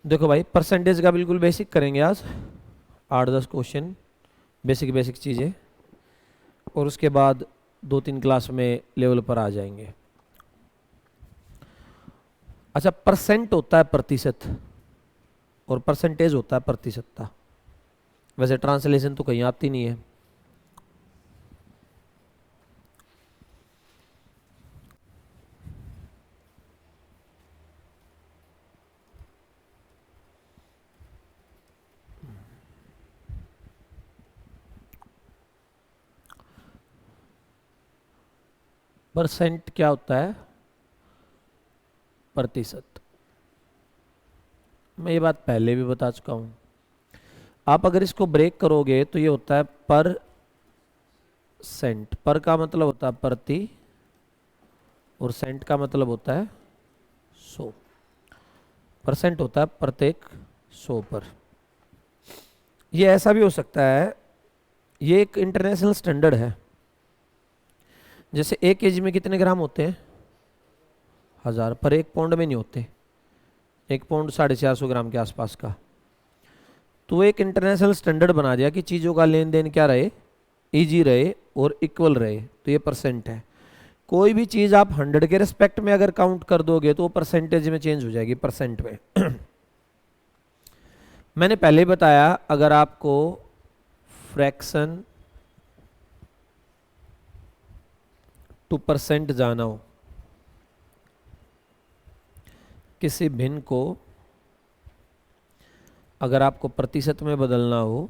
देखो भाई, परसेंटेज का बिल्कुल बेसिक करेंगे आज, 8-10 क्वेश्चन, बेसिक बेसिक चीज़ें, और उसके बाद 2-3 क्लास में लेवल पर आ जाएंगे। अच्छा, परसेंट होता है प्रतिशत और परसेंटेज होता है प्रतिशतता। वैसे ट्रांसलेशन तो कहीं आती नहीं है। परसेंट क्या होता है? प्रतिशत। मैं ये बात पहले भी बता चुका हूं। आप अगर इसको ब्रेक करोगे तो ये होता है पर सेंट। पर का मतलब होता है प्रति, और सेंट का मतलब होता है 100। परसेंट होता है प्रत्येक 100 पर। ये ऐसा भी हो सकता है, ये एक इंटरनेशनल स्टैंडर्ड है। जैसे 1 kg में कितने ग्राम होते हैं? 1000। पर 1 पाउंड में नहीं होते। 1 पाउंड 450 ग्राम के आसपास का। तो एक इंटरनेशनल स्टैंडर्ड बना दिया कि चीज़ों का लेन देन क्या रहे, इजी रहे और इक्वल रहे, तो ये परसेंट है। कोई भी चीज़ आप 100 के रिस्पेक्ट में अगर काउंट कर दोगे तो वो परसेंटेज में चेंज हो जाएगी, परसेंट में। मैंने पहले ही बताया, अगर आपको फ्रैक्शन टू परसेंट जाना हो, किसी भिन्न को अगर आपको प्रतिशत में बदलना हो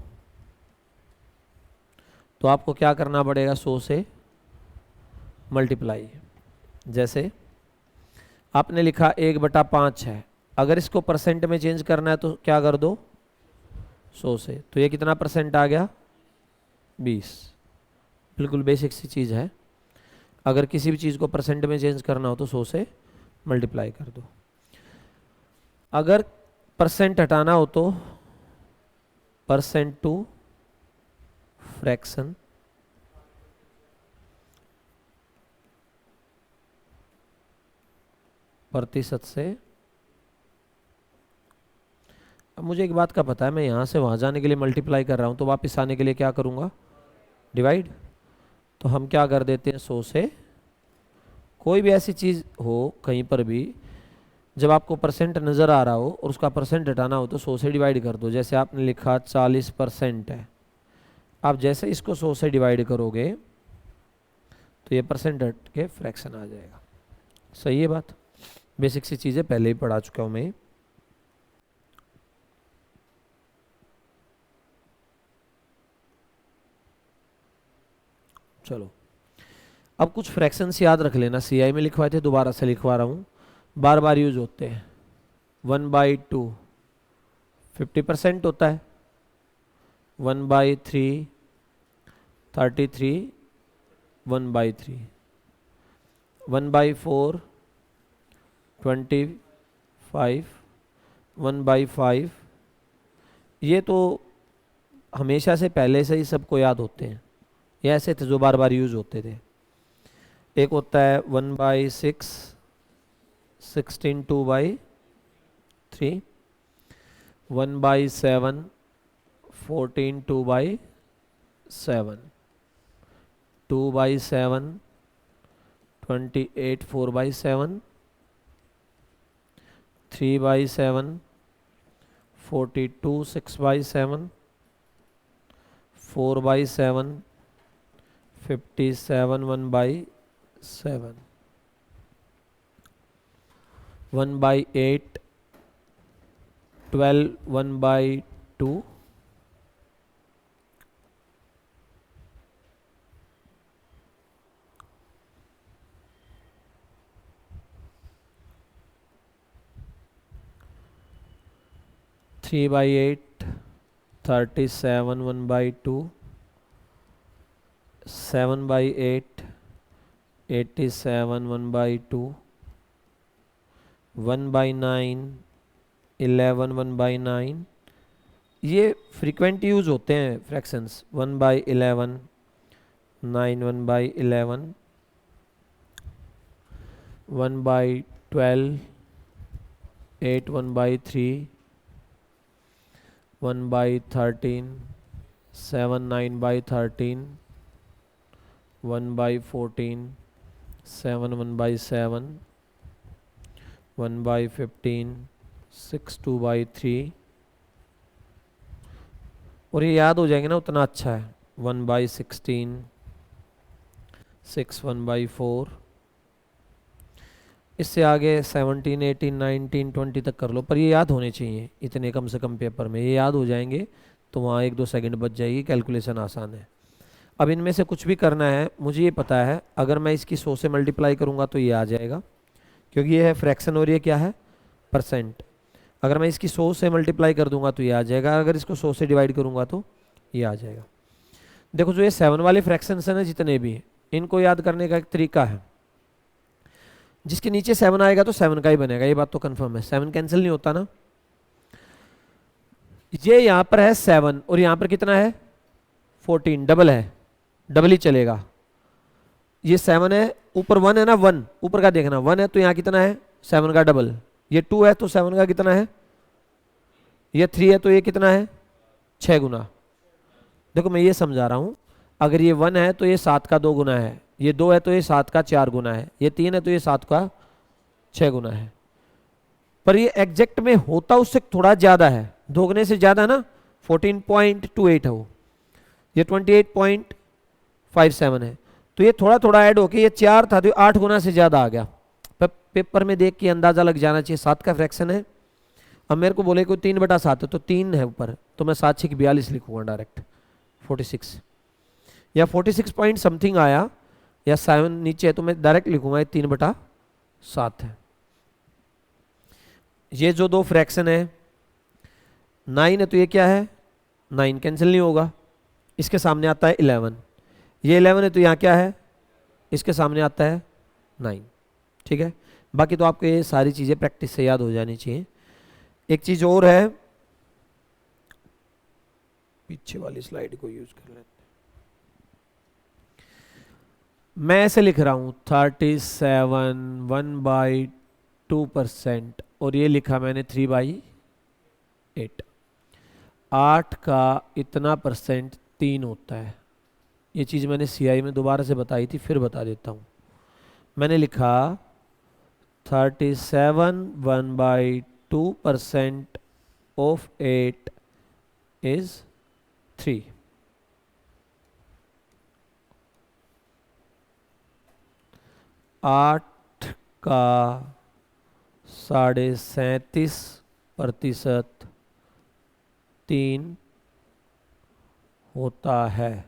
तो आपको क्या करना पड़ेगा? 100 से मल्टीप्लाई। जैसे आपने लिखा 1/5 है, अगर इसको परसेंट में चेंज करना है तो क्या कर दो? 100 से। तो ये कितना परसेंट आ गया? 20। बिल्कुल बेसिक सी चीज़ है। अगर किसी भी चीज़ को परसेंट में चेंज करना हो तो 100 से मल्टीप्लाई कर दो। अगर परसेंट हटाना हो तो परसेंट टू फ्रैक्शन, प्रतिशत से। अब मुझे एक बात का पता है, मैं यहाँ से वहाँ जाने के लिए मल्टीप्लाई कर रहा हूँ, तो वापस आने के लिए क्या करूँगा? डिवाइड। तो हम क्या कर देते हैं? 100 से। कोई भी ऐसी चीज़ हो कहीं पर भी, जब आपको परसेंट नज़र आ रहा हो और उसका परसेंट हटाना हो तो 100 से डिवाइड कर दो। जैसे आपने लिखा 40% है, आप जैसे इसको 100 से डिवाइड करोगे तो ये परसेंट हट के फ्रैक्शन आ जाएगा। सही है बात? बेसिक सी चीज़ें पहले ही पढ़ा चुका हूँ मैं। चलो, अब कुछ फ्रैक्शंस याद रख लेना, सीआई में लिखवाए थे, दोबारा से लिखवा रहा हूँ, बार बार यूज होते हैं। 1/2 50% होता है। 1/3 33, 1/3। 1/4 25, 1/5। ये तो हमेशा से पहले से ही सबको याद होते हैं, ये ऐसे थे जो बार बार यूज होते थे। एक होता है 1/6 16 2/3। 1/7 14 2/7। 2/7 28 4/7। 3/7 42 6/7। 4/7 57 1/7। 1/8 12 1/2। 3/8 37 1/2। 7/8 87 1/2। 1/9 11 1/9। ये फ्रीक्वेंट यूज होते हैं फ्रैक्शंस। 1/11 9 1/11। 1/12 8 1/3। 1/13, 7 9/13, 1/14, 7 1/7, 1/15, 6 2/3, और ये याद हो जाएंगे ना उतना अच्छा है। 1/16, 6 1/4, इससे आगे 17 18 19 20 तक कर लो, पर ये याद होने चाहिए इतने कम से कम पेपर में, ये याद हो जाएंगे तो वहाँ 1-2 सेकंड बच जाएगी, कैलकुलेशन आसान है। अब इनमें से कुछ भी करना है, मुझे ये पता है अगर मैं इसकी 100 से मल्टीप्लाई करूँगा तो ये आ जाएगा, क्योंकि ये है फ्रैक्शन और ये क्या है, परसेंट। अगर मैं इसकी 100 से मल्टीप्लाई कर दूंगा तो ये आ जाएगा, अगर इसको 100 से डिवाइड करूँगा तो ये आ जाएगा। देखो जो ये 7 वाले फ्रैक्शंस हैं ना जितने भी, इनको याद करने का एक तरीका है, जिसके नीचे 7 आएगा तो 7 का ही बनेगा, ये बात तो कंफर्म है, 7 कैंसिल नहीं होता ना। ये यहाँ पर है 7 और यहाँ पर कितना है 14, डबल है, डबल ही चलेगा। ये 7 है, ऊपर 1 है ना, 1 ऊपर का देखना, 1 है तो यहाँ कितना है 7 का डबल, ये 2 है तो 7 का कितना है, ये 3 है तो ये कितना है 6 गुना। देखो मैं ये समझा रहा हूँ, अगर ये 1 है तो ये 7 का 2 गुना है, ये 2 है तो ये 7 का 4 गुना है, ये 3 है तो ये 7 का 6 गुना है। पर ये एग्जैक्ट में होता उससे थोड़ा ज्यादा है, दोगुने से ज्यादा है ना, 14.28 है वो, ये 28.57 है, तो ये थोड़ा थोड़ा ऐड होके ये 4 था तो 8 गुना से ज्यादा आ गया। पेपर में देख के अंदाजा लग जाना चाहिए, 7 का फ्रैक्शन है। अब मेरे को बोले कोई 3/7 है तो 3 है ऊपर, तो मैं 7 6 42 लिखूंगा डायरेक्ट, 46 या 46 पॉइंट समथिंग आया या 7 नीचे है तो मैं डायरेक्ट लिखूंगा ये 3/7 है। ये जो दो फ्रैक्शन है 9 है तो ये क्या है 9 कैंसिल नहीं होगा, इसके सामने आता है 11, ये 11 है तो यहाँ क्या है, इसके सामने आता है 9। ठीक है, बाकी तो आपको ये सारी चीज़ें प्रैक्टिस से याद हो जानी चाहिए। एक चीज़ और है, पीछे वाली स्लाइड को यूज कर लेते हैं, मैं ऐसे लिख रहा हूँ 37 1/2% और ये लिखा मैंने 3/8, 8 का इतना परसेंट 3 होता है। ये चीज़ मैंने CI में दोबारा से बताई थी, फिर बता देता हूँ। मैंने लिखा 37 1/2% ऑफ 8 इज 3। आठ का 37.37% 3 होता है।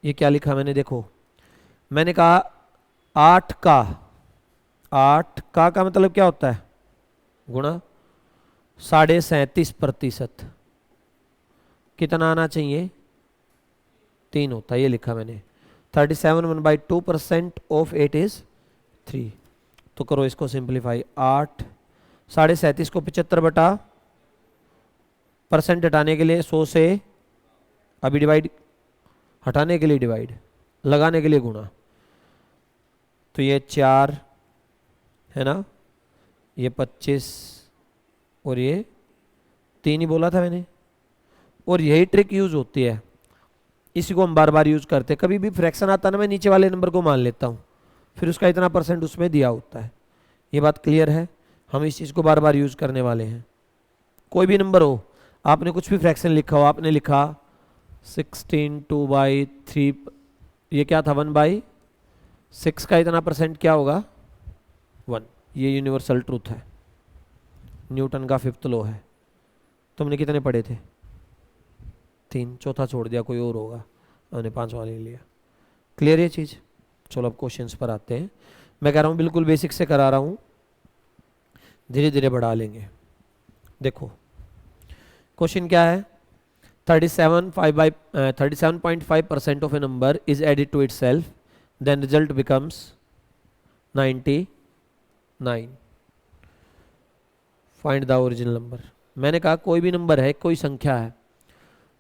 ये क्या लिखा मैंने, देखो मैंने कहा 8 का मतलब क्या होता है, गुणा 37.37%, कितना आना चाहिए 3 होता है, ये लिखा मैंने। 37 1/2% ऑफ 8 इज 3। तो करो इसको सिंप्लीफाई, 8 37.5 को 75 बटा परसेंट हटाने के लिए 100 से, अभी डिवाइड, हटाने के लिए डिवाइड, लगाने के लिए गुणा, तो ये 4 है ना, ये 25 और ये 3 ही बोला था मैंने। और यही ट्रिक यूज होती है, इसी को हम बार बार यूज करते हैं। कभी भी फ्रैक्शन आता ना, मैं नीचे वाले नंबर को मान लेता हूँ, फिर उसका इतना परसेंट उसमें दिया होता है। ये बात क्लियर है, हम इस चीज़ को बार बार यूज करने वाले हैं। कोई भी नंबर हो, आपने कुछ भी फ्रैक्शन लिखा हो, आपने लिखा 16 2/3, ये क्या था 1/6 का इतना परसेंट क्या होगा 1। ये यूनिवर्सल ट्रूथ है, न्यूटन का 5th लॉ है। तुमने कितने पढ़े थे 3, चौथा छोड़ दिया, कोई और होगा, हमने 5 वाले लिया। क्लियर ये चीज़। चलो अब क्वेश्चंस पर आते हैं। मैं कह रहा हूँ बिल्कुल बेसिक से करा रहा हूँ, धीरे धीरे बढ़ा लेंगे। देखो क्वेश्चन क्या है, 37.5% of a number is added to itself, then result becomes 99। Find the original number. मैंने कहा कोई भी नंबर है, कोई संख्या है,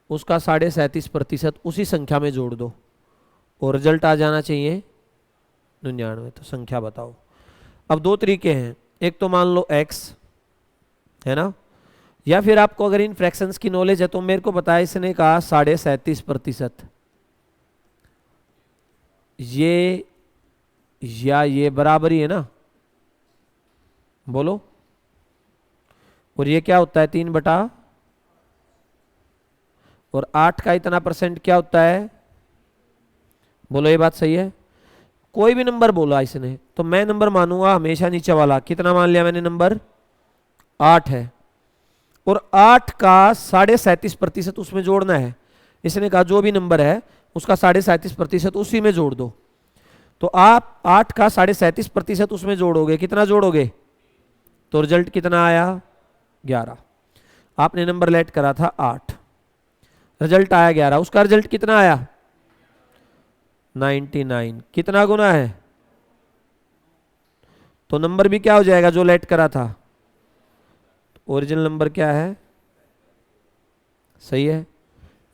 उसका 37.5% उसी संख्या में जोड़ दो और रिजल्ट आ जाना चाहिए 99। तो संख्या बताओ। अब दो तरीके हैं, एक तो मान लो x, है ना। या फिर आपको अगर इन फ्रैक्शंस की नॉलेज है तो मेरे को बताया, इसने कहा 37.5%, ये या ये बराबर ही है ना, बोलो। और ये क्या होता है 3 बटा, और 8 का इतना परसेंट क्या होता है, बोलो ये बात सही है। कोई भी नंबर बोला इसने तो मैं नंबर मानूंगा हमेशा नीचे वाला। कितना मान लिया मैंने, नंबर 8 है, और 8 का 37.5% उसमें जोड़ना है। इसने कहा जो भी नंबर है उसका 37.5% उसी में जोड़ दो। तो आप 8 का 37.5% उसमें जोड़ोगे, कितना जोड़ोगे, तो रिजल्ट कितना आया 11। आपने नंबर लेट करा था 8, रिजल्ट आया 11, उसका रिजल्ट कितना आया 99। कितना गुना है, तो नंबर भी क्या हो जाएगा जो लेट करा था, ओरिजिनल नंबर क्या है, सही है।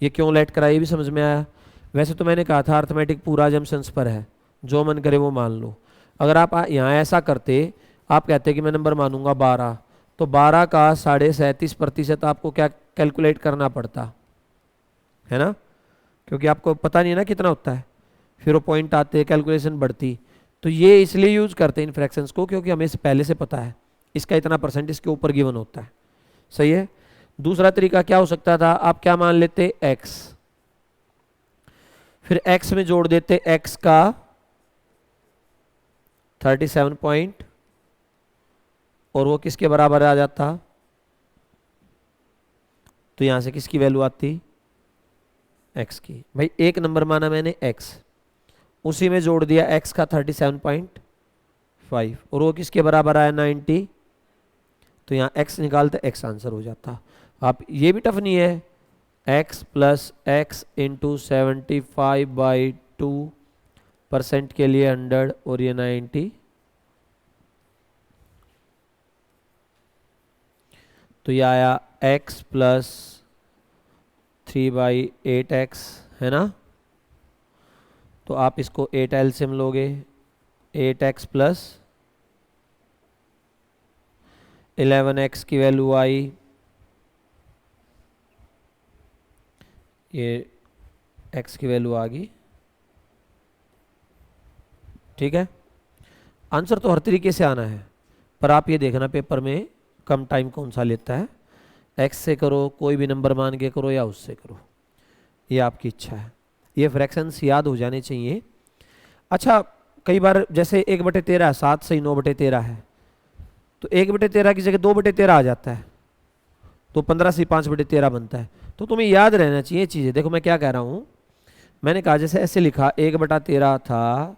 ये क्यों लेट करा ये भी समझ में आया। वैसे तो मैंने कहा था अर्थमेटिक पूरा जम्पशंस पर है, जो मन करे वो मान लो। अगर आप यहाँ ऐसा करते, आप कहते कि मैं नंबर मानूंगा 12, तो 12 का 37.5% आपको क्या कैलकुलेट करना पड़ता है ना, क्योंकि आपको पता नहीं है ना कितना होता है, फिर वो पॉइंट आते, कैलकुलेशन बढ़ती। तो ये इसलिए यूज करते हैं इन फ्रैक्शंस को क्योंकि हमें पहले से पता है इसका इतना परसेंट इसके ऊपर गिवन होता है, सही है। दूसरा तरीका क्या हो सकता था, आप क्या मान लेते x, फिर x में जोड़ देते x का 37 पॉइंट, और वो किसके बराबर आ जाता, तो यहां से किसकी वैल्यू आती, x की। भाई एक नंबर माना मैंने x, उसी में जोड़ दिया x का 37.5, और वो किसके बराबर आया 90, तो यहाँ x निकालते x आंसर हो जाता। आप ये भी टफ नहीं है, x प्लस एक्स इंटू 75/2% के लिए 100 और ये 90, तो ये आया x प्लस 3/8x, है ना। तो आप इसको 8 एलसीएम लोगे, 8x प्लस 11x की वैल्यू आई, ये x की वैल्यू आ गई, ठीक है। आंसर तो हर तरीके से आना है, पर आप ये देखना पेपर में कम टाइम कौन सा लेता है, x से करो, कोई भी नंबर मान के करो, या उससे करो, ये आपकी इच्छा है। ये फ्रैक्शंस याद हो जाने चाहिए। अच्छा, कई बार जैसे 1/13 7 से 9/13 है, तो 1/13 की जगह 2/13 आ जाता है, तो 15 से 5/13 बनता है। तो तुम्हें याद रहना चाहिए चीज़ें। देखो मैं क्या कह रहा हूँ, मैंने कहा जैसे ऐसे लिखा 1/13 था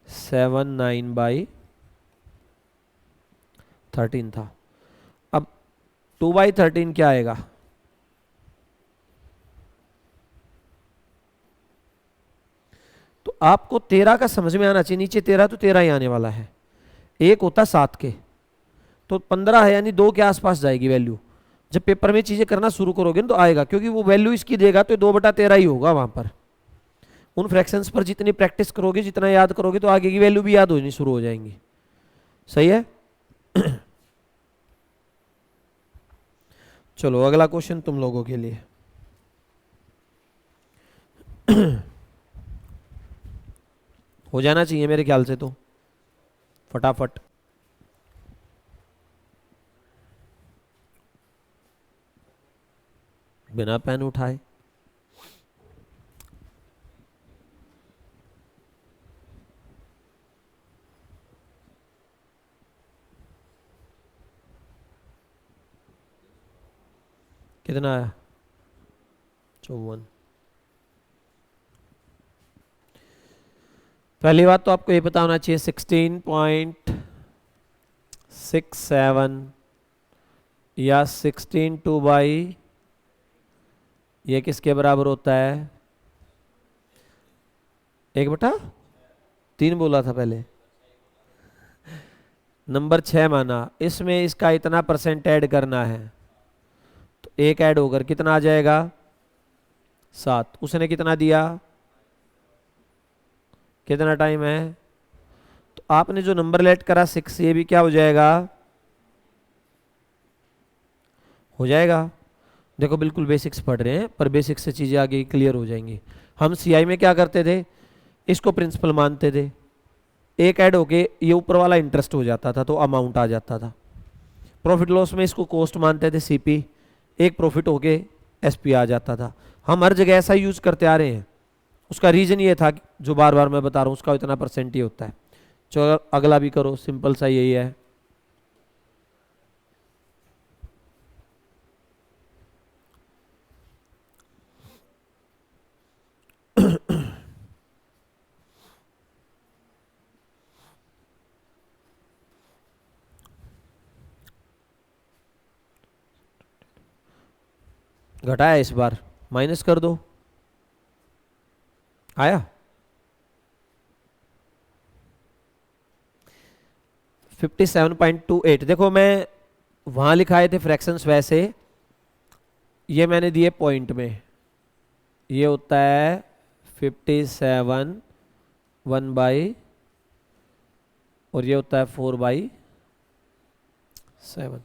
7/9/13 था, अब 2/13 क्या आएगा, तो आपको 13 का समझ में आना चाहिए, नीचे 13 तो 13 ही आने वाला है, एक होता 7 के, तो 15 है यानी 2 के आसपास जाएगी वैल्यू। जब पेपर में चीजें करना शुरू करोगे ना तो आएगा, क्योंकि वो वैल्यू इसकी देगा तो 2/13 ही होगा वहां पर। उन फ्रैक्शंस पर जितनी प्रैक्टिस करोगे, जितना याद करोगे, तो आगे की वैल्यू भी याद होनी शुरू हो जाएंगी, सही है। चलो अगला क्वेश्चन तुम लोगों के लिए। हो जाना चाहिए मेरे ख्याल से तो फटाफट। बिना पेन उठाए, कितना आया 54। पहली बात तो आपको ये पता होना चाहिए 16.67 या 16/2 ये किसके बराबर होता है, 1/3 बोला था पहले, नंबर 6 माना, इसमें इसका इतना परसेंट ऐड करना है, तो एक ऐड होकर कितना आ जाएगा 7। उसने कितना दिया, कितना टाइम है, तो आपने जो नंबर लेट करा 6, ये भी क्या हो जाएगा हो जाएगा। देखो बिल्कुल बेसिक्स पढ़ रहे हैं, पर बेसिक्स से चीज़ें आगे क्लियर हो जाएंगी। हम सीआई में क्या करते थे, इसको प्रिंसिपल मानते थे, एक ऐड होके ये ऊपर वाला इंटरेस्ट हो जाता था तो अमाउंट आ जाता था। प्रॉफिट लॉस में इसको कॉस्ट मानते थे सीपी, एक प्रॉफिट होके एसपी आ जाता था। हम हर जगह ऐसा यूज करते आ रहे हैं। उसका रीजन ये था जो बार बार मैं बता रहा हूँ, उसका इतना परसेंट ही होता है। चलो अगला भी करो, सिंपल सा यही है। घटाया इस बार, माइनस कर दो, आया 57.28। देखो मैं वहां लिखाए थे फ्रैक्शंस वैसे, ये मैंने दिए पॉइंट में। ये होता है 57 1/, और ये होता है 4/7।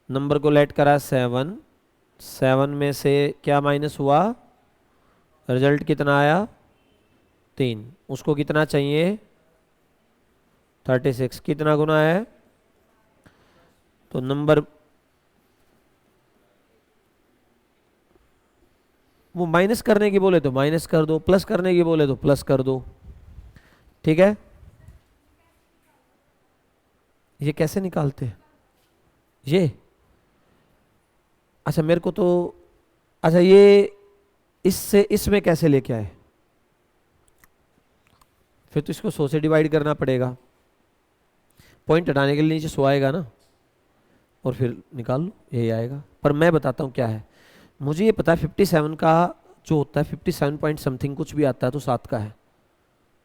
नंबर को लेट करा 7, 7 में से क्या माइनस हुआ, रिजल्ट कितना आया 3। उसको कितना चाहिए 36, कितना गुना है, तो नंबर वो माइनस करने की बोले तो माइनस कर दो, प्लस करने की बोले तो प्लस कर दो। ठीक है, ये कैसे निकालते हैं ये, अच्छा मेरे को तो, अच्छा ये इससे इसमें कैसे लेके आए, फिर तो इसको 100 से डिवाइड करना पड़ेगा। पॉइंट हटाने के लिए नीचे 100 आएगा ना, और फिर निकाल लो यही आएगा। पर मैं बताता हूँ क्या है, मुझे ये पता है 57 का जो होता है 57 पॉइंट समथिंग कुछ भी आता है तो 7 का है।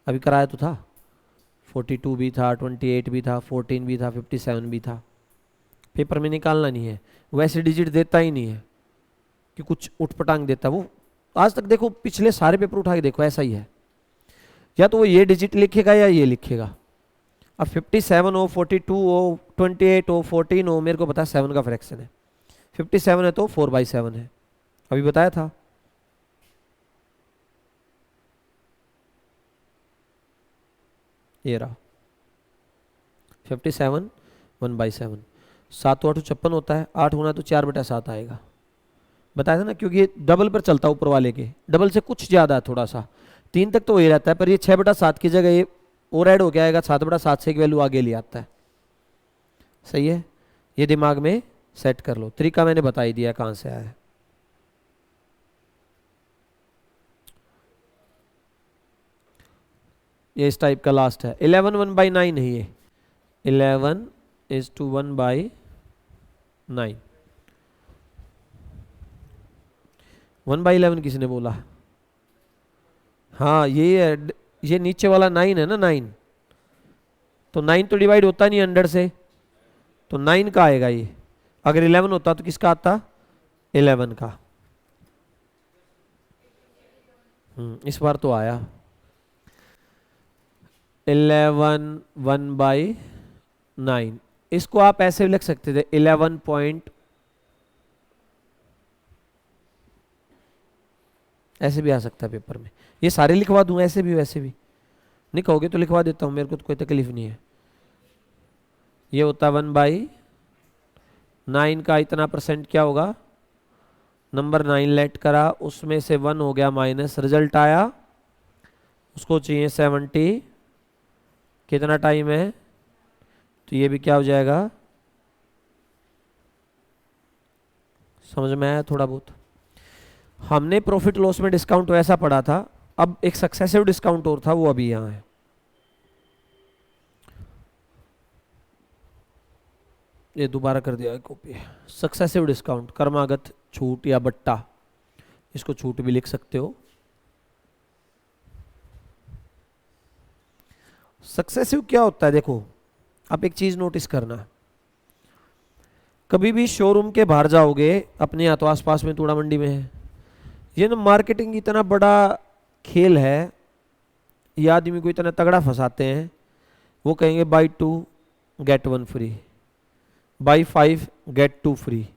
अभी कराया तो था, 42 भी था, 28 भी था, 14 भी था, 57 भी था। पेपर में निकालना नहीं है, वैसे डिजिट देता ही नहीं है कि कुछ उठपटांग देता वो। आज तक देखो पिछले सारे पेपर उठा के देखो ऐसा ही है, या तो वो ये डिजिट लिखेगा या ये लिखेगा। अब 57 हो, 42 हो, 28 हो, 14 हो, मेरे को पता है 7 का फ्रैक्शन है। 57 है तो 4/7 है, अभी बताया था। ये रहा 57 1/7। 7 8 56 होता है, 8 होना तो 4/7 आएगा, बताया था ना, क्योंकि ये डबल पर चलता है ऊपर वाले के, डबल से कुछ ज़्यादा है थोड़ा सा, 3 तक तो वही रहता है, पर ये 6/7 की जगह ये और ऐड हो गया आएगा, 7/7 से एक वैल्यू आगे ले आता है। सही है, ये दिमाग में सेट कर लो। तरीका मैंने बता ही दिया कहाँ से आया है। ये इस टाइप का लास्ट है। 11 1/9 है ये, 11 is to 1/9। 1/11 किसने बोला, हाँ ये है, ये नीचे वाला 9 है ना, 9 तो 9 तो डिवाइड होता नहीं 100 से, तो 9 का आएगा ये। अगर 11 होता तो किसका आता, 11 का। इस बार तो आया 11 1/9। इसको आप ऐसे भी लिख सकते थे 11 पॉइंट, ऐसे भी आ सकता है पेपर में। ये सारे लिखवा दूं ऐसे भी वैसे भी, नहीं कहोगे तो लिखवा देता हूँ, मेरे को तो कोई तकलीफ नहीं है। ये होता 1/9 का इतना परसेंट क्या होगा, नंबर 9 लेट करा, उसमें से 1 हो गया माइनस, रिजल्ट आया, उसको चाहिए 70। कितना टाइम है, तो ये भी क्या हो जाएगा, समझ में आया थोड़ा बहुत। हमने प्रॉफिट लॉस में डिस्काउंट वैसा पढ़ा था, अब एक सक्सेसिव डिस्काउंट और था, वो अभी यहाँ है। ये दोबारा कर दिया कॉपी। सक्सेसिव डिस्काउंट, क्रमागत छूट या बट्टा, इसको छूट भी लिख सकते हो। सक्सेसिव क्या होता है, देखो आप एक चीज नोटिस करना, कभी भी शोरूम के बाहर जाओगे अपने यहाँ तो आसपास में तूड़ा मंडी में है, ये ना मार्केटिंग इतना बड़ा खेल है, ये आदमी को इतना तगड़ा फंसाते हैं। वो कहेंगे buy 2 get 1 free, buy 5 get 2 free.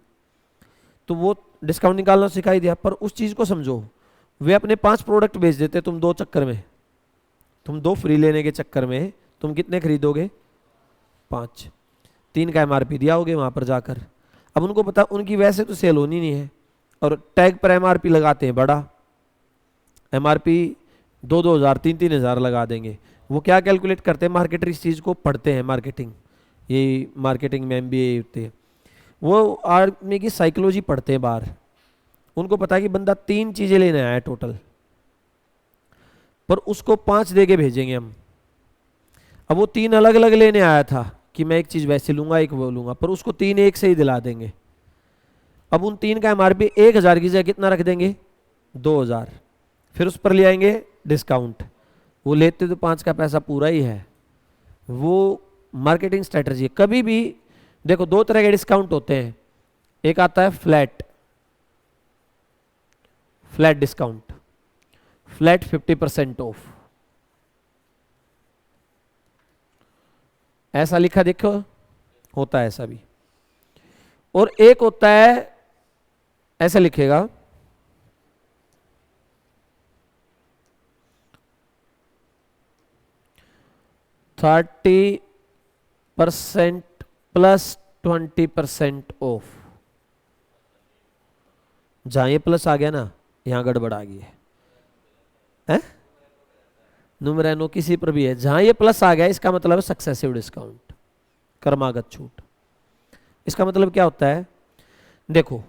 तो वो डिस्काउंट निकालना सिखाई दिया, पर उस चीज को समझो, वे अपने 5 प्रोडक्ट बेच देते, तुम 2 चक्कर में, तुम 2 फ्री लेने के चक्कर में तुम कितने खरीदोगे? 5। 3 का एमआरपी दिया होगे वहां पर जाकर। अब उनको पता उनकी वैसे तो सेल होनी नहीं है, और टैग पर एमआरपी लगाते हैं बड़ा, एमआरपी 2-2 हज़ार 3-3 हज़ार लगा देंगे। वो क्या कैलकुलेट करते हैं? मार्केटर इस चीज़ को पढ़ते हैं, मार्केटिंग, ये मार्केटिंग में एमबीए होते हैं, वो आदमी की साइकोलॉजी पढ़ते हैं बाहर। उनको पता है कि बंदा 3 चीज़ें लेने आया है टोटल, पर उसको 5 दे के भेजेंगे हम। अब वो 3 अलग अलग लेने आया था कि मैं एक चीज़ वैसे लूँगा, एक वो लूँगा, पर उसको 3 एक से ही दिला देंगे। अब उन 3 का एमआरपी 1,000 की जगह कितना रख देंगे? 2,000। फिर उस पर ले आएंगे डिस्काउंट, वो लेते तो 5 का पैसा पूरा ही है। वो मार्केटिंग स्ट्रेटजी है। कभी भी देखो 2 तरह के डिस्काउंट होते हैं, एक आता है फ्लैट डिस्काउंट, फ्लैट 50% ऑफ, ऐसा लिखा देखो, होता है ऐसा भी। और एक होता है ऐसा लिखेगा 30% प्लस 20% ऑफ। जहां ये प्लस आ गया ना, यहां गड़बड़ आ गई है, नुमरेनो किसी पर भी है, जहां ये प्लस आ गया इसका मतलब है सक्सेसिव डिस्काउंट, क्रमागत छूट। इसका मतलब क्या होता है? देखो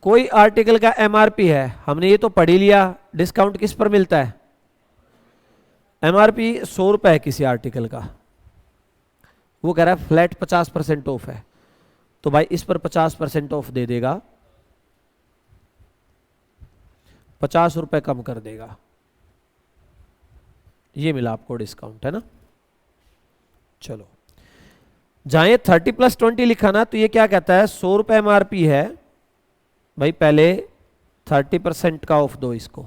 कोई आर्टिकल का एमआरपी है, हमने ये तो पढ़ ही लिया, डिस्काउंट किस पर मिलता है? एमआरपी 100 रुपए है किसी आर्टिकल का, वो कह रहा है फ्लैट 50% ऑफ है, तो भाई इस पर 50% ऑफ दे देगा, 50 रुपए कम कर देगा, ये मिला आपको डिस्काउंट, है ना। चलो, जहां ये 30+20 लिखा ना, तो ये क्या कहता है? 100 रुपए एमआरपी है भाई, पहले 30% का ऑफ दो इसको,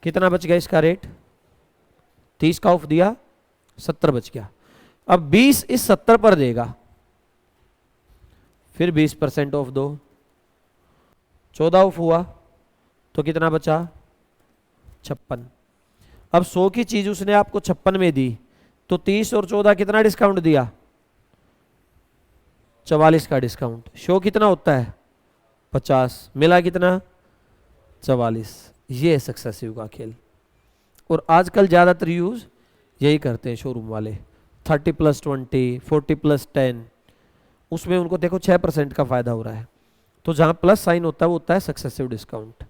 कितना बच गया इसका रेट? 30 का ऑफ दिया, 70 बच गया। अब 20 इस 70 पर देगा, फिर 20% ऑफ दो, 14 ऑफ हुआ तो कितना बचा? 56। अब 100 की चीज उसने आपको 56 में दी, तो 30 और 14 कितना डिस्काउंट दिया? 44 का डिस्काउंट। शो कितना होता है? 50, मिला कितना? 44। ये है सक्सेसिव का खेल, और आजकल ज्यादातर यूज यही करते हैं शोरूम वाले। 30+20, 40+10, उसमें उनको देखो 6% का फायदा हो रहा है। तो जहां प्लस साइन होता है वो होता है सक्सेसिव डिस्काउंट,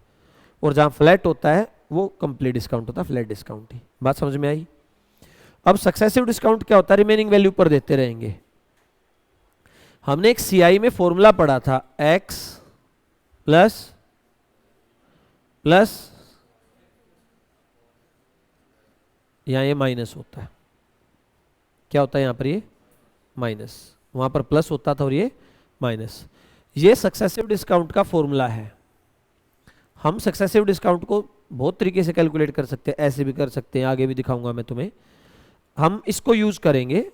और जहां फ्लैट होता है वो कंप्लीट डिस्काउंट होता है, फ्लैट डिस्काउंट ही। बात समझ में आई? अब सक्सेसिव डिस्काउंट क्या होता है? रिमेनिंग वैल्यू पर देते रहेंगे। हमने एक सीआई में फॉर्मूला पढ़ा था, x प्लस यहां ये माइनस होता है, क्या होता है यहां पर? ये माइनस, वहां पर प्लस होता था और ये माइनस। ये सक्सेसिव डिस्काउंट का फॉर्मूला है। हम सक्सेसिव डिस्काउंट को बहुत तरीके से कैलकुलेट कर सकते हैं, ऐसे भी कर सकते हैं, आगे भी दिखाऊंगा मैं तुम्हें। हम इसको यूज करेंगे,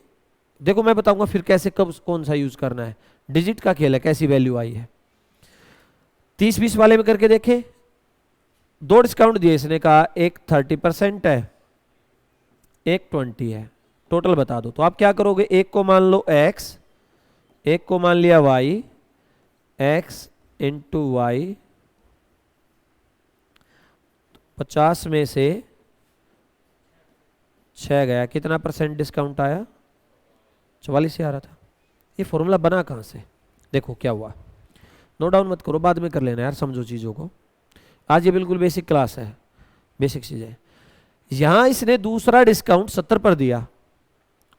देखो मैं बताऊंगा फिर कैसे, कब कौन सा यूज करना है। डिजिट का खेल है, कैसी वैल्यू आई है। 30-20 वाले में करके देखें, 2 डिस्काउंट दिए इसने, कहा एक 30% है, एक 20 है, टोटल बता दो। तो आप क्या करोगे? एक को मान लो x, एक को मान लिया y, x इंटू वाई, 50 में से 6 गया, कितना % डिस्काउंट आया? 44 ही आ रहा था। ये फॉर्मूला बना कहां से? देखो क्या हुआ, नो डाउन मत करो, बाद में कर लेना यार, समझो चीजों को। आज ये बिल्कुल बेसिक क्लास है, बेसिक चीजें। यहां इसने दूसरा डिस्काउंट 70 पर दिया,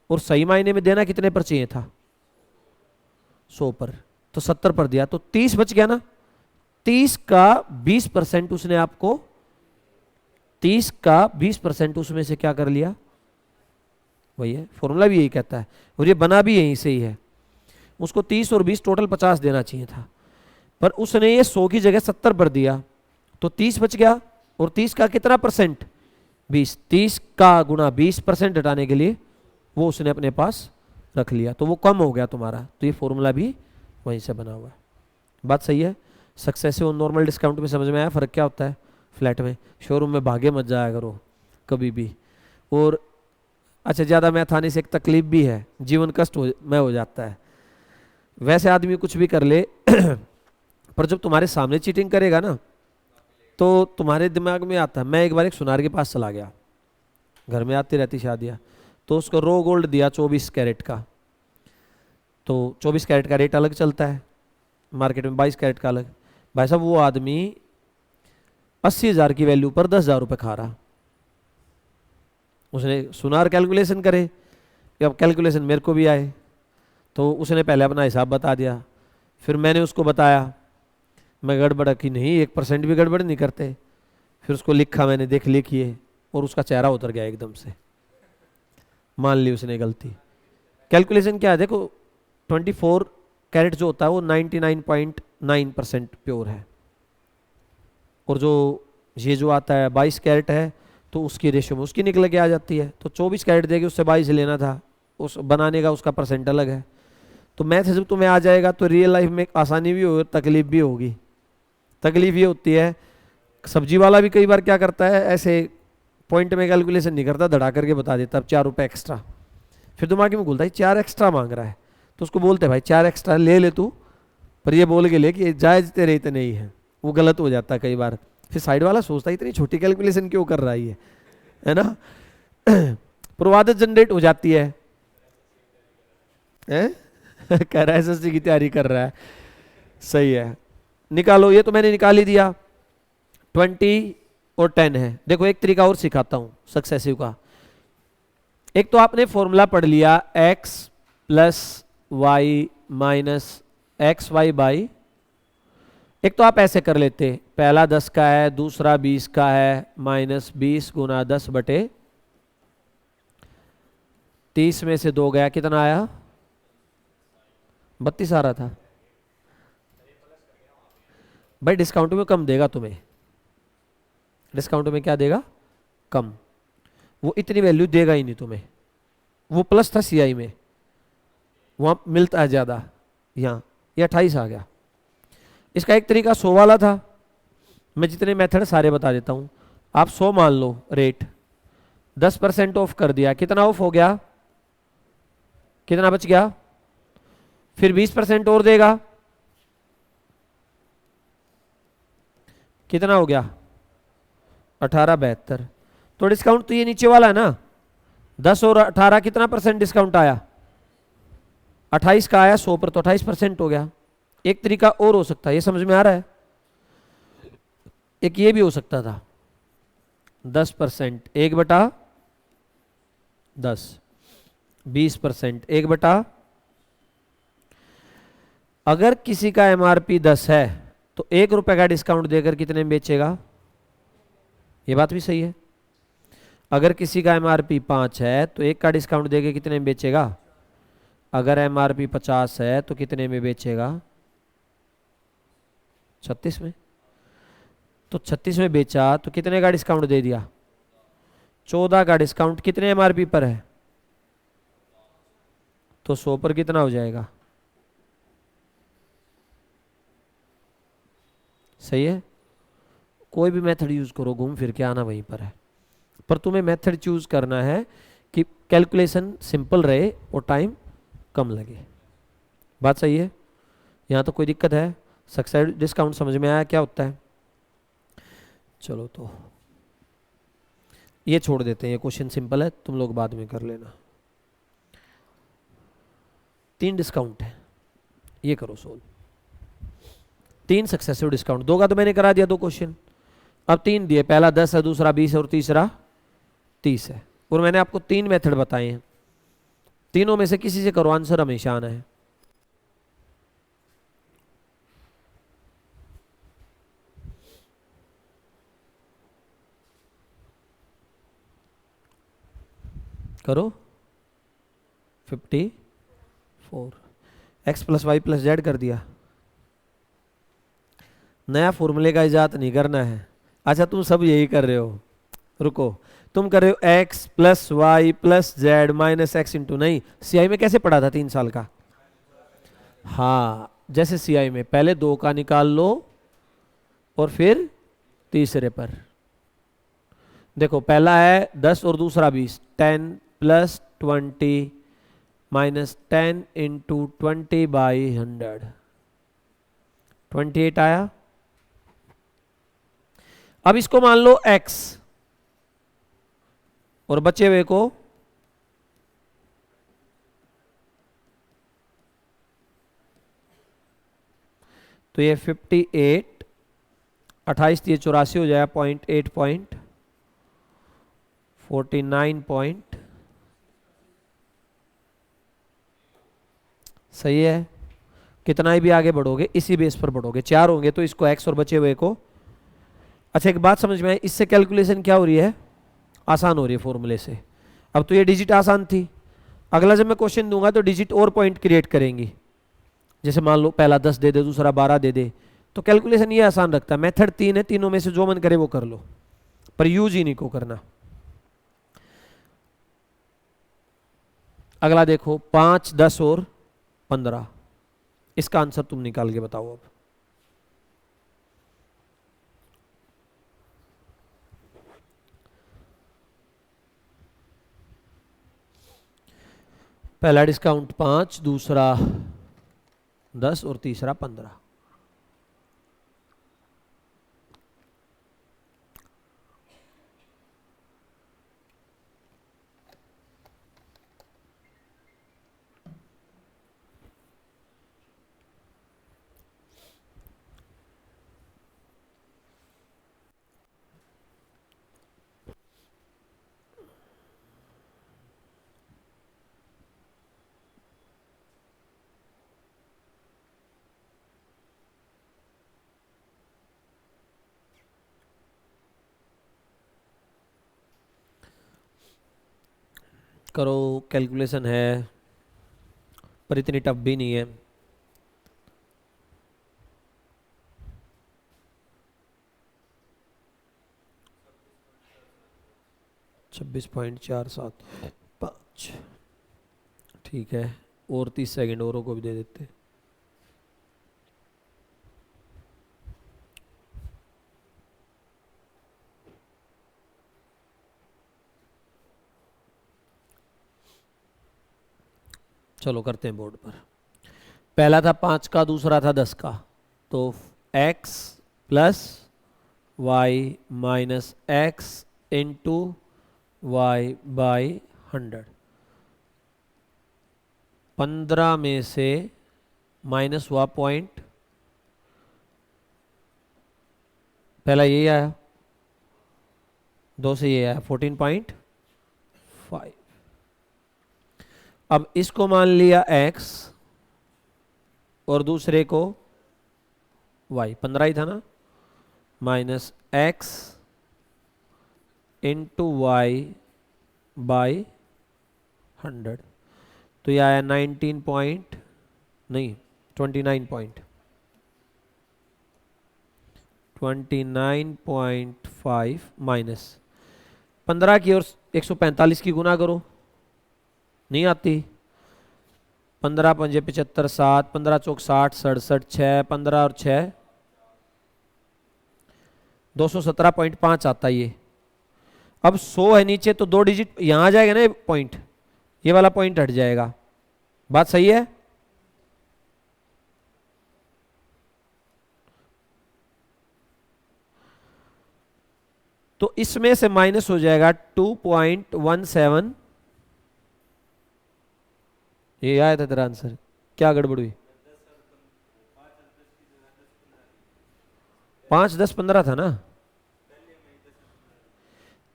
और सही मायने में देना कितने पर चाहिए था? 100 पर, तो 70 पर दिया, तो 30 बच गया ना। 30 का 20% उसने आपको, 30 का 20% उसमें से क्या कर लिया? वही है, फॉर्मूला भी यही कहता है, और ये बना भी यहीं से ही है। उसको 30 और 20 टोटल 50 देना चाहिए था, पर उसने ये 100 की जगह 70 पर दिया, तो 30 बच गया, और 30 का कितना %? 20, 30 का गुणा 20% हटाने के लिए वो उसने अपने पास रख लिया, तो वो कम हो गया तुम्हारा, तो ये फॉर्मूला भी वहीं से बना हुआ है। बात सही है। सक्सेसिव और नॉर्मल डिस्काउंट में समझ में आया फ़र्क क्या होता है? फ्लैट में, शोरूम में भागे मत जाया करो कभी भी। और अच्छा, ज़्यादा मैथ आने से एक तकलीफ भी है, जीवन कष्ट में हो जाता है। वैसे आदमी कुछ भी कर ले पर जब तुम्हारे सामने चीटिंग करेगा ना, तो तुम्हारे दिमाग में आता है। मैं एक बार एक सुनार के पास चला गया, घर में आती रहती शादियाँ, तो उसको रो गोल्ड दिया 24 कैरेट का। तो 24 कैरेट का रेट अलग चलता है मार्केट में, 22 कैरेट का अलग। भाई साहब वो आदमी 80,000 की वैल्यू पर 10,000 रुपये खा रहा। उसने सुनार कैलकुलेशन करे कि अब कैलकुलेशन मेरे को भी आए, तो उसने पहले अपना हिसाब बता दिया, फिर मैंने उसको बताया मैं गड़बड़ की नहीं, 1% भी गड़बड़ नहीं करते। फिर उसको लिखा मैंने, देख लिखिए, और उसका चेहरा उतर गया एकदम से, मान ली उसने गलती। कैलकुलेशन क्या है देखो, 24 कैरेट जो होता है वो 99.9% प्योर है, और जो ये जो आता है 22 कैरेट है तो उसकी रेशियो में उसकी निकल के आ जाती है। तो 24 कैरेट देके उससे 22 लेना था, उस बनाने का उसका परसेंट अलग है। तो मैथ जब तुम्हें आ जाएगा तो रियल लाइफ में आसानी भी होगी, तकलीफ भी होगी। तकलीफ ये होती है, सब्जी वाला भी कई बार क्या करता है, ऐसे पॉइंट में कैलकुलेशन नहीं करता, धड़ा करके बता देता अब 4 रुपये एक्स्ट्रा। फिर दिमाग में बोलता है 4 एक्स्ट्रा मांग रहा है, तो उसको बोलते भाई 4 एक्स्ट्रा ले ले तू, पर ये बोल के ले कि जायज तेरे इतने ही है। वो गलत हो जाता है कई बार। फिर साइड वाला सोचता है इतनी छोटी कैलकुलेशन क्यों कर रहा है ये, है ना। पर वो आदत जनरेट हो जाती है, कह रहा है एसएससी की तैयारी कर रहा है, सही है। निकालो, ये तो मैंने निकाल ही दिया। 20 और 10 है। देखो एक तरीका और सिखाता हूं सक्सेसिव का। एक तो आपने फॉर्मूला पढ़ लिया x plus Y minus X Y by, एक तो आप ऐसे कर लेते, पहला 10 का है, दूसरा 20 का है, माइनस 20 गुना 10 बटे 30 में से 2 गया, कितना आया? 32 आ रहा था। भाई डिस्काउंट में कम देगा तुम्हें, डिस्काउंट में क्या देगा? कम। वो इतनी वैल्यू देगा ही नहीं तुम्हें, वो प्लस था सीआई में, वहां मिलता है ज्यादा, यहाँ ये 28 आ गया। इसका एक तरीका 100 वाला था, मैं जितने मेथड सारे बता देता हूं। आप 100 मान लो रेट, 10% ऑफ कर दिया, कितना ऑफ हो गया? कितना बच गया? फिर 20% और देगा, कितना हो गया? 1872। तो डिस्काउंट तो ये नीचे वाला है ना, 10 और 18 कितना परसेंट डिस्काउंट आया? 28 का आया 100 पर, तो 28% हो गया। एक तरीका और हो सकता है, ये समझ में आ रहा है? एक ये भी हो सकता था 10% 1/10, 20% 1/, अगर किसी का एमआरपी 10 है तो 1 रुपए का डिस्काउंट देकर कितने में बेचेगा? ये बात भी सही है। अगर किसी का एमआरपी 5 है तो 1 का डिस्काउंट देकर कितने में बेचेगा? अगर एमआरपी 50 है तो कितने में बेचेगा? 36 में। तो 36 में बेचा तो कितने का डिस्काउंट दे दिया? 14 का डिस्काउंट कितने एमआरपी पर है? तो 100 पर कितना हो जाएगा? सही है। कोई भी मेथड यूज करो, घूम फिर के आना वहीं पर है, पर तुम्हें मेथड चूज करना है कि कैलकुलेशन सिंपल रहे और टाइम कम लगे। बात सही है? यहाँ तो कोई दिक्कत है? सक्सेस डिस्काउंट समझ में आया क्या होता है? चलो तो ये छोड़ देते हैं, ये क्वेश्चन सिंपल है, तुम लोग बाद में कर लेना। 3 डिस्काउंट है, ये करो सोल्व। 3 सक्सेसिव डिस्काउंट, 2 का तो मैंने करा दिया 2 क्वेश्चन, अब 3 दिए, पहला 10 है, दूसरा 20 है और तीसरा 30 है। और मैंने आपको 3 मेथड बताए हैं, तीनों में से किसी से करो, आंसर हमेशा आना है। करो। 54 x plus Y plus Z कर दिया। नया फॉर्मूले का इजाद नहीं करना है। अच्छा तुम सब यही कर रहे हो, रुको, तुम कर रहे हो x plus Y plus Z minus X into, नहीं सीआई में कैसे पढ़ा था 3 साल का? हाँ, जैसे सीआई में पहले 2 का निकाल लो और फिर तीसरे पर। देखो पहला है 10 और दूसरा 20, 10 प्लस 20 माइनस 10 इंटू 20/100, 28 आया। अब इसको मान लो x और बचे हुए को तो ये 58, 28 ये 84 हो जाएगा, 0.8 पॉइंट 49 पॉइंट, सही है। कितना ही भी आगे बढ़ोगे इसी बेस पर बढ़ोगे, 4 होंगे तो इसको x और बचे हुए को। अच्छा एक बात समझ में आई, इससे कैलकुलेशन क्या हो रही है? आसान हो रही है फॉर्मूले से। अब तो ये डिजिट आसान थी, अगला जब मैं क्वेश्चन दूंगा तो डिजिट और पॉइंट क्रिएट करेंगी। जैसे मान लो पहला 10 दे दे, दूसरा 12 दे दे, तो कैलकुलेशन ये आसान रखता है। मेथड 3 है, तीनों में से जो मन करे वो कर लो, पर यूज ही नहीं को करना। अगला देखो 5, 10 और 15, इसका आंसर तुम निकाल के बताओ। अब पहला डिस्काउंट 5, दूसरा 10 और तीसरा 15। करो, कैलकुलेशन है पर इतनी टफ भी नहीं है। छब्बीस पॉइंट 475, ठीक है। और 30 सेकेंड औरों को भी दे देते। चलो करते हैं बोर्ड पर। पहला था 5 का, दूसरा था 10 का, तो x plus Y minus X into y/100। 15 में से माइनस हुआ पॉइंट, पहला यही आया, 2 से ये आया 14.5। अब इसको मान लिया x और दूसरे को y, 15 ही था ना, माइनस एक्स इंटू y/100, तो ये आया 19 पॉइंट, नहीं 29.5 माइनस 15 की और 145 की गुना करो, नहीं आती। 15 पंजे 75, 7, 15 चौक 60, 67, 6, 15 और 6 217.5 आता ये। अब 100 है नीचे तो 2 डिजिट यहां आ जाएगा ना, पॉइंट ये वाला पॉइंट हट जाएगा। बात सही है? तो इसमें से माइनस हो जाएगा 2.17। ये आया था तेरा आंसर, क्या गड़बड़ हुई? 5, 10, 15 था ना,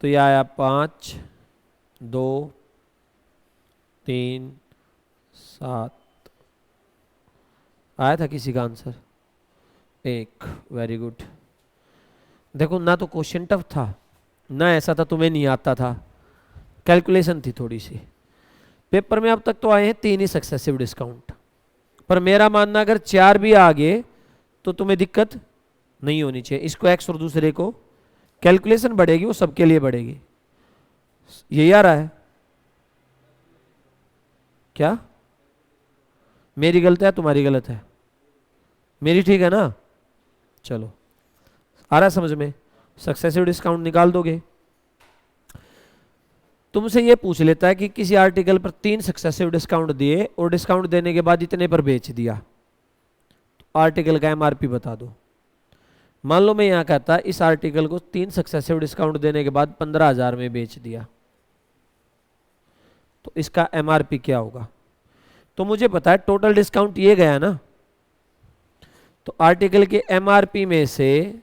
तो ये आया 5, 2, 3, 7 आया था किसी का आंसर 1। Very good. देखो ना तो क्वेश्चन टफ था, ना ऐसा था तुम्हें नहीं आता था, कैलकुलेशन थी थोड़ी सी। पेपर में अब तक तो आए हैं 3 ही सक्सेसिव डिस्काउंट, पर मेरा मानना अगर 4 भी आ गए तो तुम्हें दिक्कत नहीं होनी चाहिए। इसको x और दूसरे को, कैलकुलेशन बढ़ेगी वो सबके लिए बढ़ेगी। यही आ रहा है क्या? मेरी गलत है तुम्हारी गलत है? मेरी ठीक है ना? चलो आ रहा है समझ में? सक्सेसिव डिस्काउंट निकाल दोगे। तुमसे ये पूछ लेता है कि किसी आर्टिकल पर 3 सक्सेसिव डिस्काउंट दिए और डिस्काउंट देने के बाद इतने पर बेच दिया, तो आर्टिकल का एमआरपी बता दो। मान लो मैं यहां कहता इस आर्टिकल को 3 सक्सेसिव डिस्काउंट देने के बाद 15,000 में बेच दिया, तो इसका एमआरपी क्या होगा? तो मुझे पता है टोटल डिस्काउंट ये गया ना, तो आर्टिकल के एमआरपी में से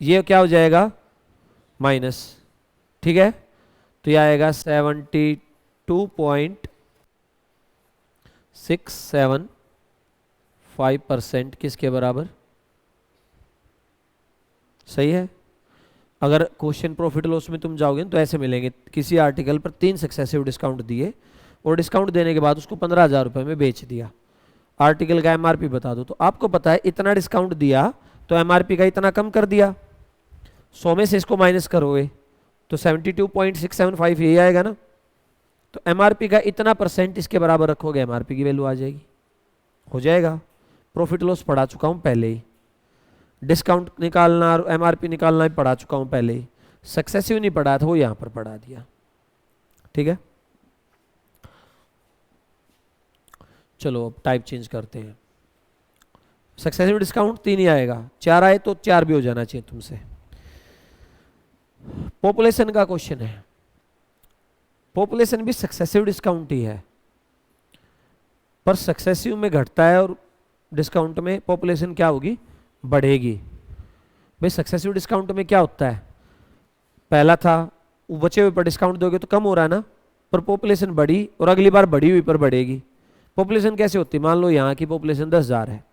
ये क्या हो जाएगा? माइनस। ठीक है, तो यह आएगा 72.675% किसके बराबर? सही है। अगर क्वेश्चन प्रॉफिट लॉस में तुम जाओगे तो ऐसे मिलेंगे, किसी आर्टिकल पर 3 सक्सेसिव डिस्काउंट दिए और डिस्काउंट देने के बाद उसको 15,000 रुपये में बेच दिया, आर्टिकल का एमआरपी बता दो। तो आपको पता है इतना डिस्काउंट दिया तो एमआरपी का इतना कम कर दिया, 100 में से इसको माइनस करोगे तो 72.675 यही आएगा ना। तो एमआरपी का इतना परसेंट इसके बराबर रखोगे, एमआरपी की वैल्यू आ जाएगी, हो जाएगा। प्रॉफिट लॉस पढ़ा चुका हूं पहले ही, डिस्काउंट निकालना और एमआरपी निकालना भी पढ़ा चुका हूं पहले ही, सक्सेसिव नहीं पढ़ा था वो यहां पर पढ़ा दिया। ठीक है, चलो अब टाइप चेंज करते हैं। सक्सेसिव डिस्काउंट 3 ही आएगा, 4 आए तो 4 भी हो जाना चाहिए तुमसे। पॉपुलेशन का क्वेश्चन है, पॉपुलेशन भी सक्सेसिव डिस्काउंट ही है, पर सक्सेसिव में घटता है और डिस्काउंट में पॉपुलेशन क्या होगी? बढ़ेगी। भाई सक्सेसिव डिस्काउंट में क्या होता है? पहला था वो बचे हुए पर डिस्काउंट दोगे तो कम हो रहा है ना, पर पॉपुलेशन बढ़ी और अगली बार बढ़ी हुई पर बढ़ेगी। पॉपुलेशन कैसे होती है? मान लो यहाँ की पॉपुलेशन 10,000 है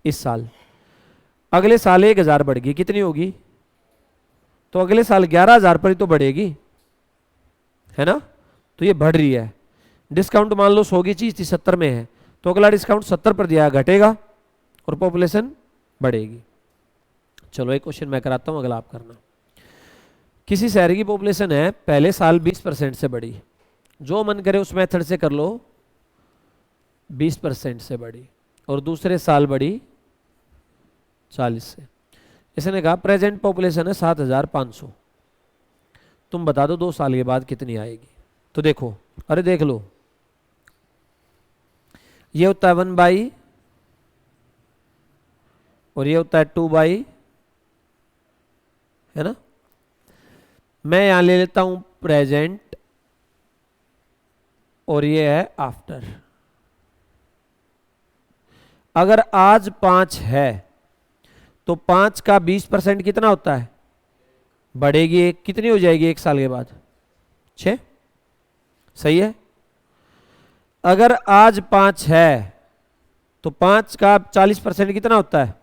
इस साल, अगले साल 1,000 बढ़ गई, कितनी होगी? तो अगले साल 11,000 पर ही तो बढ़ेगी, है ना? तो ये बढ़ रही है। डिस्काउंट मान लो 100 की चीज थी 70 में है, तो अगला डिस्काउंट 70 पर दिया, घटेगा और पॉपुलेशन बढ़ेगी। चलो एक क्वेश्चन मैं कराता हूं, अगला आप करना। किसी शहर की पॉपुलेशन है, पहले साल 20% से बढ़ी, जो मन करे उस मेथड से कर लो, 20% से बढ़ी, और दूसरे साल बढ़ी 40 से। इसने कहा प्रेजेंट पॉपुलेशन है 7,500, तुम बता दो 2 साल के बाद कितनी आएगी। तो देखो, अरे देख लो, ये होता है 1/, और ये होता है 2/, है ना? मैं यहां ले लेता हूं प्रेजेंट, और ये है आफ्टर। अगर आज 5 है तो 5 का 20% कितना होता है? बढ़ेगी एक, कितनी हो जाएगी 1 साल के बाद? 6। सही है। अगर आज 5 है तो 5 का 40% कितना होता है?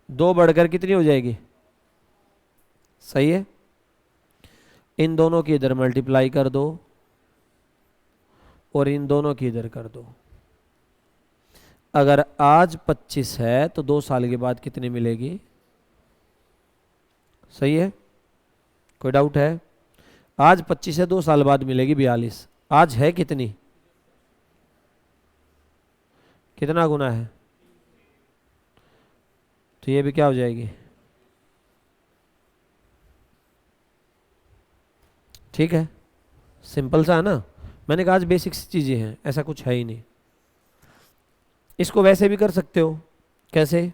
2 बढ़कर कितनी हो जाएगी? सही है। इन दोनों की इधर मल्टीप्लाई कर दो और इन दोनों की इधर कर दो। अगर आज 25 है तो 2 साल के बाद कितनी मिलेगी? सही है, कोई डाउट है? आज 25 है, 2 साल बाद मिलेगी 42। आज है कितनी? कितना गुना है? तो ये भी क्या हो जाएगी? ठीक है, सिंपल सा है ना। मैंने कहा आज बेसिक्स चीजें हैं, ऐसा कुछ है ही नहीं। इसको वैसे भी कर सकते हो। कैसे?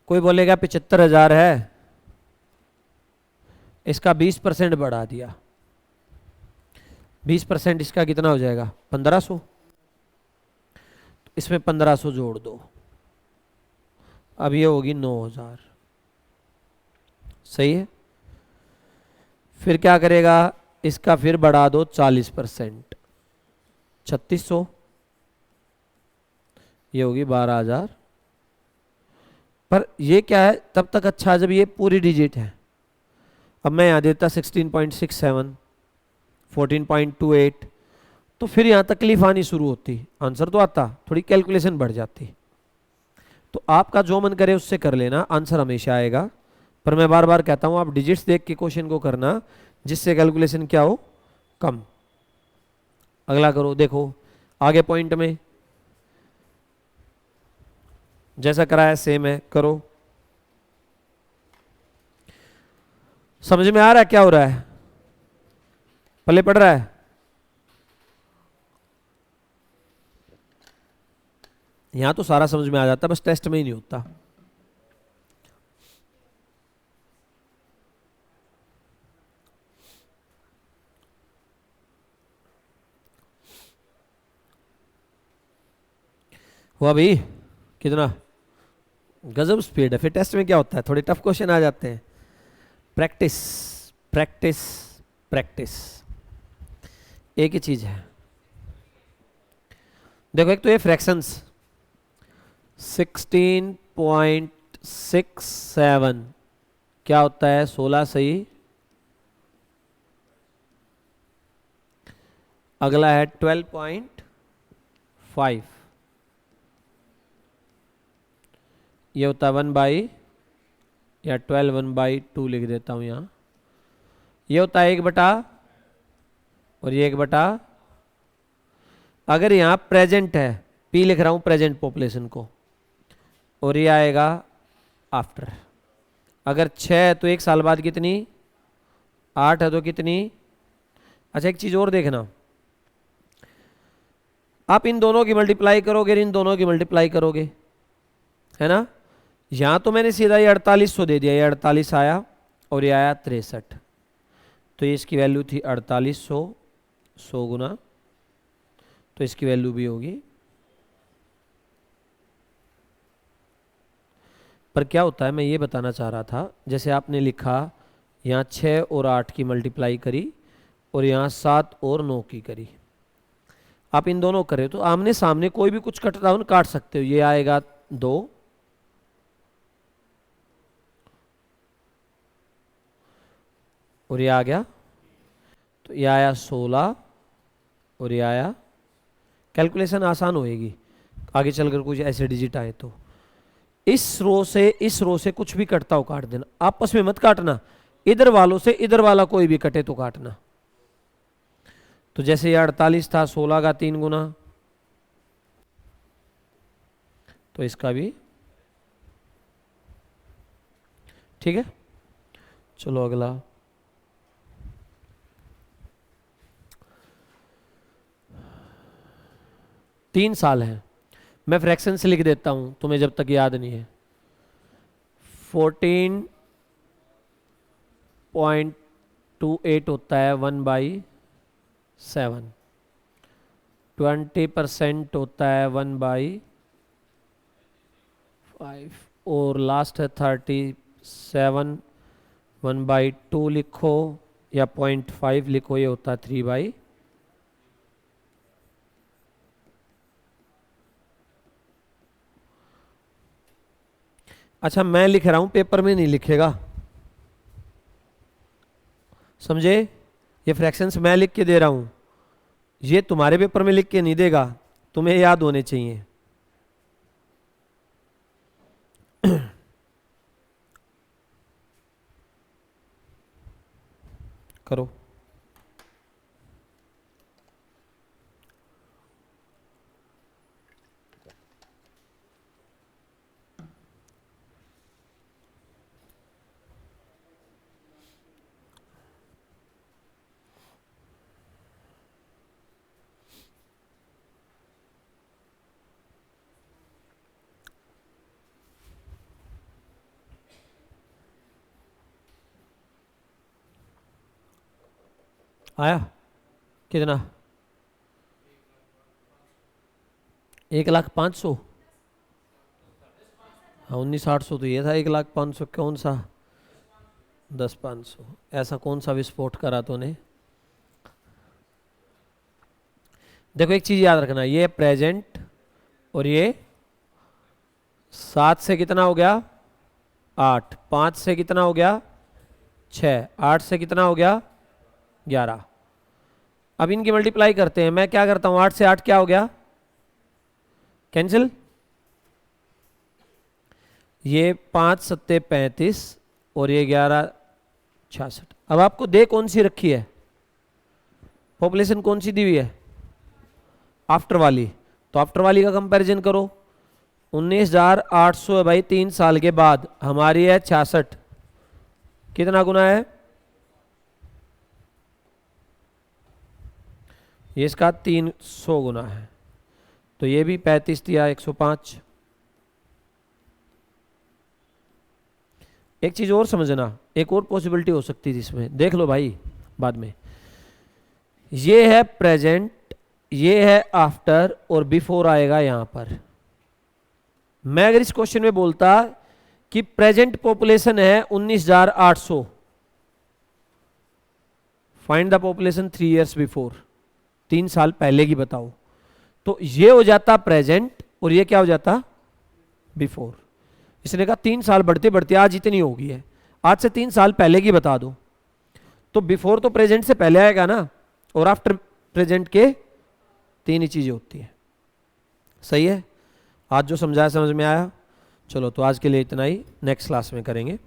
कोई बोलेगा 75,000 है, इसका 20% बढ़ा दिया, 20% इसका कितना हो जाएगा? 1,500। तो इसमें 1,500 जोड़ दो, अब ये होगी 9,000। सही है। फिर क्या करेगा? इसका फिर बढ़ा दो 40%, 3,600, ये होगी 12,000। पर ये क्या है तब तक अच्छा जब ये पूरी डिजिट है। अब मैं यहां देता 16.67, 14.28, तो फिर यहां तकलीफ आनी शुरू होती, आंसर तो आता, थोड़ी कैलकुलेशन बढ़ जाती। तो आपका जो मन करे उससे कर लेना, आंसर हमेशा आएगा। पर मैं बार बार कहता हूं आप डिजिट्स देख के क्वेश्चन को करना, जिससे कैलकुलेशन क्या हो, कम। अगला करो, देखो आगे पॉइंट में जैसा कराया सेम है, करो। समझ में आ रहा है क्या हो रहा है, पल्ले पड़ रहा है? यहां तो सारा समझ में आ जाता, बस टेस्ट में ही नहीं होता। हुआ भाई? कितना गजब स्पीड है। फिर टेस्ट में क्या होता है, थोड़े टफ क्वेश्चन आ जाते हैं। प्रैक्टिस प्रैक्टिस प्रैक्टिस, एक ही चीज है। देखो एक तो ये फ्रैक्शंस 16.67 क्या होता है, 16 सही। अगला है 12.5, ये होता है 1/, या 12 1/2 लिख देता हूं यहां। ये होता है 1/, और ये 1/, अगर यहां प्रेजेंट है, पी लिख रहा हूं प्रेजेंट पॉपुलेशन को, और ये आएगा आफ्टर। अगर 6 है तो 1 साल बाद कितनी, 8 है तो कितनी। अच्छा एक चीज और देखना, आप इन दोनों की मल्टीप्लाई करोगे, इन दोनों की मल्टीप्लाई करोगे, है ना। यहां तो मैंने सीधा ये 4800 दे दिया, ये 48 आया और ये आया 63, तो ये इसकी वैल्यू थी 4800, 100 गुना, तो इसकी वैल्यू भी होगी। पर क्या होता है, मैं ये बताना चाह रहा था, जैसे आपने लिखा यहाँ 6 और 8 की मल्टीप्लाई करी, और यहाँ 7 और 9 की करी, आप इन दोनों करें तो आमने सामने कोई भी कुछ कट डाउन काट सकते हो। ये आएगा 2, और ये आ गया, तो ये आया 16, और ये आया। कैलकुलेशन आसान होएगी आगे चलकर, कुछ ऐसे डिजिट आए तो इस रो से कुछ भी कटता हो काट देना, आपस में मत काटना, इधर वालों से इधर वाला कोई भी कटे तो काटना। तो जैसे ये 48 था, 16 का 3 गुना, तो इसका भी ठीक है। चलो अगला, तीन साल है, मैं फ्रैक्शन से लिख देता हूं तुम्हें जब तक याद नहीं है। 14.28 होता है 1/7, 20% होता है 1/5, और लास्ट है 37, 1/2 लिखो या 0.5 लिखो, ये होता है 3/। अच्छा मैं लिख रहा हूं, पेपर में नहीं लिखेगा, समझे। ये फ्रैक्शंस मैं लिख के दे रहा हूं, ये तुम्हारे पेपर में लिख के नहीं देगा, तुम्हें याद होने चाहिए। करो। आया कितना, 1,05,000। हाँ 19,800 तो ये था, 1,05,000 कौन सा, 10,500, ऐसा कौन सा विस्फोट करा तूने। देखो एक चीज याद रखना, ये प्रेजेंट, और ये 7 से कितना हो गया 8, 5 से कितना हो गया 6, 8 से कितना हो गया 11। अब इनकी मल्टीप्लाई करते हैं, मैं क्या करता हूं, 8 से 8 क्या हो गया, कैंसिल। ये 5 सत्ते 35, और ये 11 66, अब आपको दे कौन सी रखी है, पॉपुलेशन कौन सी दी हुई है, आफ्टर वाली। तो आफ्टर वाली का कंपैरिजन करो, 19,800 है भाई 3 साल के बाद, हमारी है 66, कितना गुना है, ये इसका 300 गुना है, तो ये भी 35 दिया 105। एक चीज और समझना, एक और पॉसिबिलिटी हो सकती थी इसमें, देख लो भाई बाद में, ये है प्रेजेंट, ये है आफ्टर और बिफोर आएगा यहां पर। मैं अगर इस क्वेश्चन में बोलता कि प्रेजेंट पॉपुलेशन है 19,800, find the population 3 years before, 3 साल पहले की बताओ, तो ये हो जाता प्रेजेंट और ये क्या हो जाता बिफोर। इसने कहा 3 साल बढ़ते बढ़ते आज इतनी हो गई है, आज से 3 साल पहले की बता दो, तो बिफोर तो प्रेजेंट से पहले आएगा ना, और आफ्टर प्रेजेंट के 3 ही चीजें होती है। सही है, आज जो समझाया समझ में आया। चलो तो आज के लिए इतना ही, नेक्स्ट क्लास में करेंगे।